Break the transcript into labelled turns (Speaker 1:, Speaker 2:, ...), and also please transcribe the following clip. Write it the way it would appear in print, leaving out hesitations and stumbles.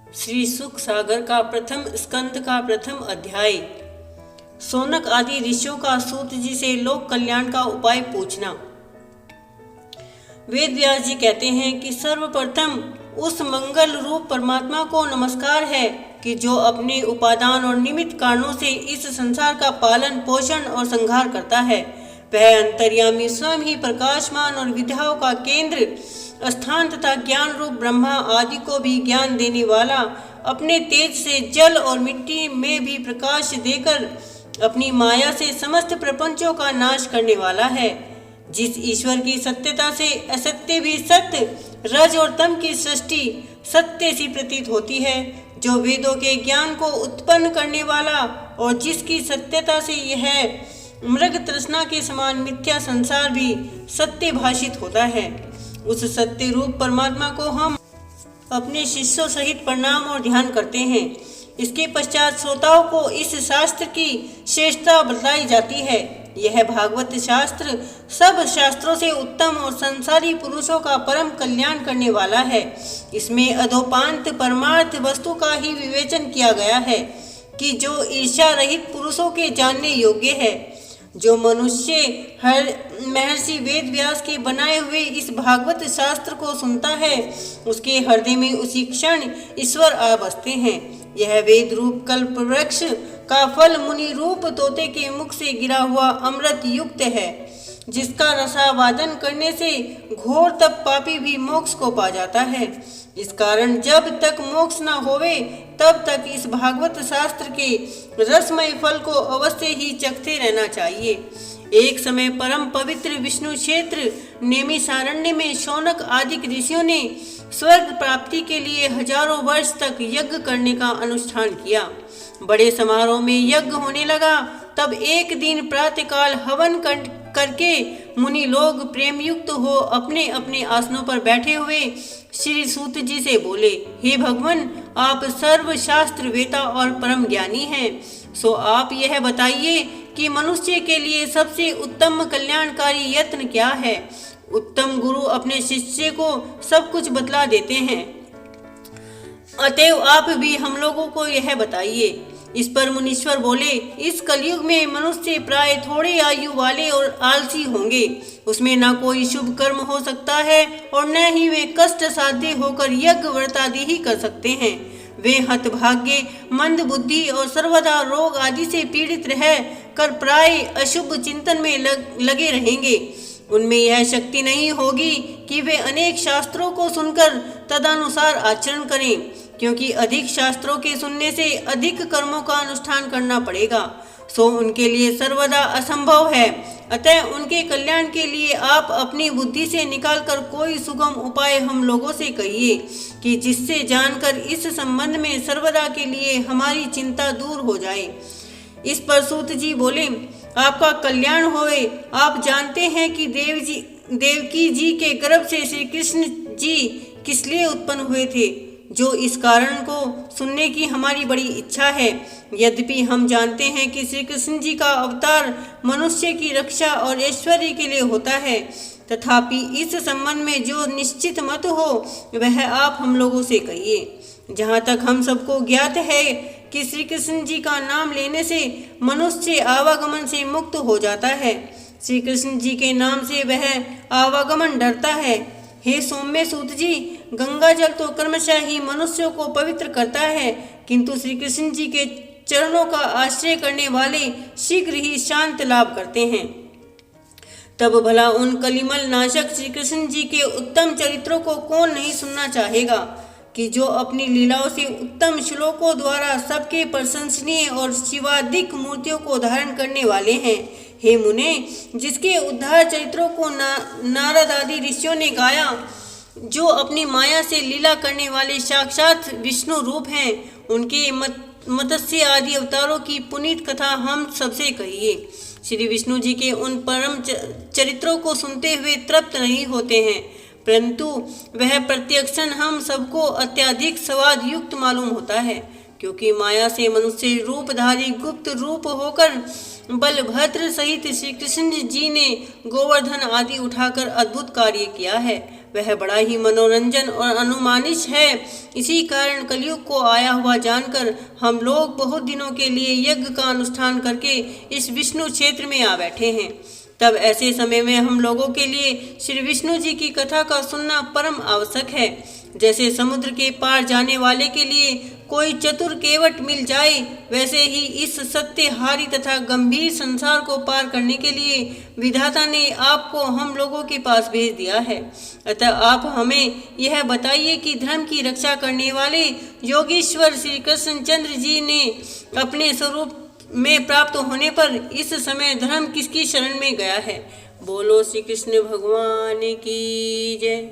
Speaker 1: श्री सुख सागर का प्रथम स्कंद का प्रथम अध्याय। शौनक आदि ऋषियों का सूत जी से लोक कल्याण का उपाय पूछना। वेद व्यास जी कहते हैं कि सर्वप्रथम उस मंगल रूप परमात्मा को नमस्कार है कि जो अपने उपादान और निमित्त कारणों से इस संसार का पालन पोषण और संहार करता है। वह अंतर्यामी स्वयं ही प्रकाशमान और विद्याओं का केंद्र स्थान तथा ज्ञान रूप ब्रह्मा आदि को भी ज्ञान देने वाला, अपने तेज से जल और मिट्टी में भी प्रकाश देकर अपनी माया से समस्त प्रपंचों का नाश करने वाला है। जिस ईश्वर की सत्यता से असत्य भी सत्य, रज और तम की सृष्टि सत्य सी प्रतीत होती है, जो वेदों के ज्ञान को उत्पन्न करने वाला और जिसकी सत्यता से यह मृग तृष्णा के समान मिथ्या संसार भी सत्य भाषित होता है। उस सत्य रूप परमात्मा को हम अपने शिष्यों सहित प्रणाम और ध्यान करते हैं। इसके पश्चात श्रोताओं को इस शास्त्र की श्रेष्ठता बतलाई जाती है। यह भागवत शास्त्र सब शास्त्रों से उत्तम और संसारी पुरुषों का परम कल्याण करने वाला है। इसमें अधोपांत परमार्थ वस्तु का ही विवेचन किया गया है कि जो ईर्ष्या रहित पुरुषों के जानने योग्य है। जो मनुष्य महर्षि वेद व्यास के बनाए हुए इस भागवत शास्त्र को सुनता है, उसके हृदय में उसी क्षण ईश्वर आ बसते हैं। यह वेद रूप कल्प वृक्ष का फल मुनि रूप तोते के मुख से गिरा हुआ अमृत युक्त है, जिसका रसावादन करने से घोर तप पापी भी मोक्ष को पा जाता है। इस कारण जब तक मोक्ष न होवे तब तक इस भागवत शास्त्र के रसमय फल को अवश्य ही चखते रहना चाहिए। एक समय परम पवित्र विष्णु क्षेत्र नेमिषारण्य में शौनक आदि ऋषियों ने स्वर्ग प्राप्ति के लिए हजारों वर्ष तक यज्ञ करने का अनुष्ठान किया। बड़े समारोह में यज्ञ होने लगा। तब एक दिन प्रातःकाल हवन करके मुनि लोग प्रेम युक्त हो अपने अपने आसनों पर बैठे हुए श्री सूत जी से बोले, हे भगवान, आप सर्वशास्त्र वेता और परम ज्ञानी हैं, सो आप यह बताइए कि मनुष्य के लिए सबसे उत्तम कल्याणकारी यत्न क्या है। उत्तम गुरु अपने शिष्य को सब कुछ बतला देते हैं, अतएव आप भी हम लोगों को यह बताइए। इस पर मुनीश्वर बोले, इस कलयुग में मनुष्य प्राय थोड़े आयु वाले और आलसी होंगे। उसमें न कोई शुभ कर्म हो सकता है और न ही वे कष्ट साध्य होकर यज्ञ व्रत आदि ही कर सकते हैं। वे हतभाग्य, मंद बुद्धि और सर्वदा रोग आदि से पीड़ित रह कर प्राय अशुभ चिंतन में लगे रहेंगे। उनमें यह शक्ति नहीं होगी कि वे अनेक शास्त्रों को सुनकर तदनुसार आचरण करें, क्योंकि अधिक शास्त्रों के सुनने से अधिक कर्मों का अनुष्ठान करना पड़ेगा, सो उनके लिए सर्वदा असंभव है। अतः उनके कल्याण के लिए आप अपनी बुद्धि से निकालकर कोई सुगम उपाय हम लोगों से कहिए कि जिससे जानकर इस संबंध में सर्वदा के लिए हमारी चिंता दूर हो जाए। इस पर सूत जी बोले, आपका कल्याण होवे। आप जानते हैं कि देवकी जी के गर्भ से श्री कृष्ण जी किस लिए उत्पन्न हुए थे, जो इस कारण को सुनने की हमारी बड़ी इच्छा है। यद्यपि हम जानते हैं कि श्री कृष्ण जी का अवतार मनुष्य की रक्षा और ऐश्वर्य के लिए होता है, तथापि इस संबंध में जो निश्चित मत हो वह आप हम लोगों से कहिए। जहाँ तक हम सबको ज्ञात है कि श्री कृष्ण जी का नाम लेने से मनुष्य आवागमन से मुक्त हो जाता है। श्री कृष्ण जी के नाम से वह आवागमन डरता है। हे सौम्य सूत जी, गंगा जल तो क्रमशः ही मनुष्यों को पवित्र करता है, किंतु श्री कृष्ण जी के चरणों का आश्रय करने वाले शीघ्र ही शांत लाभ करते हैं। तब भला उन कलिमल नाशक श्री कृष्ण जी के उत्तम चरित्रों को कौन नहीं सुनना चाहेगा, कि जो अपनी लीलाओं से उत्तम श्लोकों द्वारा सबके प्रशंसनीय और शिवादिक मूर्तियों को धारण करने वाले हैं। हे मुने, जिसके उद्धार चरित्रों को नारद आदि ऋषियों ने गाया, जो अपनी माया से लीला करने वाले साक्षात विष्णु रूप हैं, उनके मत्स्य आदि अवतारों की पुनीत कथा हम सबसे कहिए। श्री विष्णु जी के उन परम चरित्रों को सुनते हुए तृप्त नहीं होते हैं, परंतु वह प्रत्यक्षण हम सबको अत्यधिक स्वाद युक्त मालूम होता है, क्योंकि माया से मनुष्य रूपधारी गुप्त रूप होकर बलभद्र सहित श्री कृष्ण जी ने गोवर्धन आदि उठाकर अद्भुत कार्य किया है। वह बड़ा ही मनोरंजन और अनुमानित है। इसी कारण कलयुग को आया हुआ जानकर हम लोग बहुत दिनों के लिए यज्ञ का अनुष्ठान करके इस विष्णु क्षेत्र में आ बैठे हैं। तब ऐसे समय में हम लोगों के लिए श्री विष्णु जी की कथा का सुनना परम आवश्यक है। जैसे समुद्र के पार जाने वाले के लिए कोई चतुर केवट मिल जाए, वैसे ही इस सत्यहारी तथा गंभीर संसार को पार करने के लिए विधाता ने आपको हम लोगों के पास भेज दिया है। अतः आप हमें यह बताइए कि धर्म की रक्षा करने वाले योगीश्वर श्री कृष्णचंद्र जी ने अपने स्वरूप में प्राप्त होने पर इस समय धर्म किसकी शरण में गया है। बोलो श्री कृष्ण भगवान की जय।